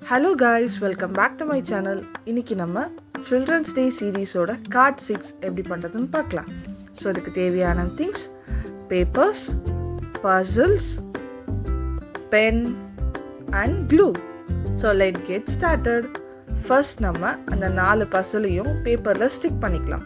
Hello guys, welcome back to my channel. இன்றைக்கி நம்ம children's day சீரீஸோட card 6 எப்படி பண்ணுறதுன்னு பார்க்கலாம். ஸோ அதுக்கு தேவையான things: papers, puzzles, pen and glue. So let get started. First நம்ம அந்த 4 பசிலையும் பேப்பரில் ஸ்டிக் பண்ணிக்கலாம்.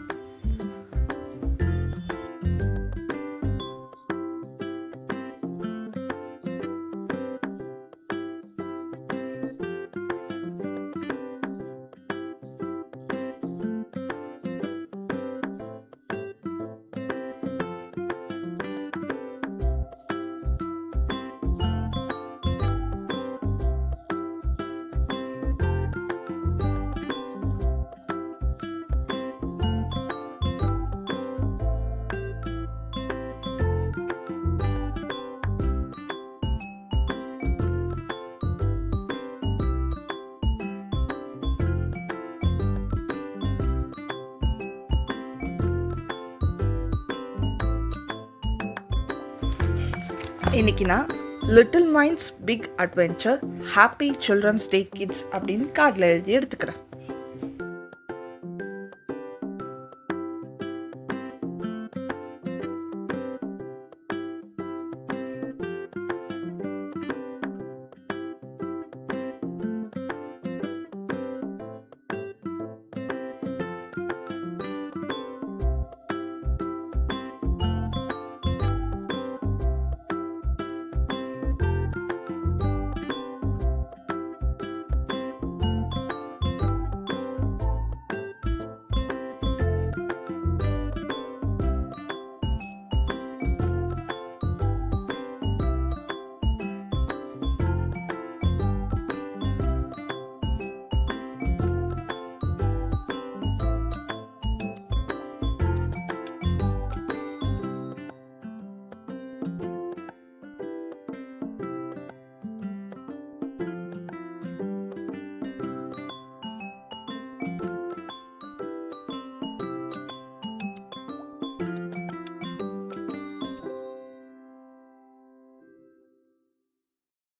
இன்னைக்கு நான் little minds big adventure happy children's day kids அப்படின்னு கார்டில் எழுதி எடுத்துக்கிறேன்.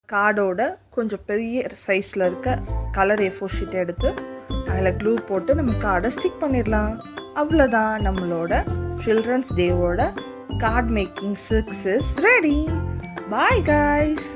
கார்டோட கொஞ்சம் பெரிய சைஸில் இருக்க கலர் A4 ஷீட்டை எடுத்து அதில் க்ளூ போட்டு நம்ம கார்டை ஸ்டிக் பண்ணிடலாம். அவ்வளோதான், நம்மளோட சில்ட்ரன்ஸ் டேவோட card making 6 is ready. Bye guys.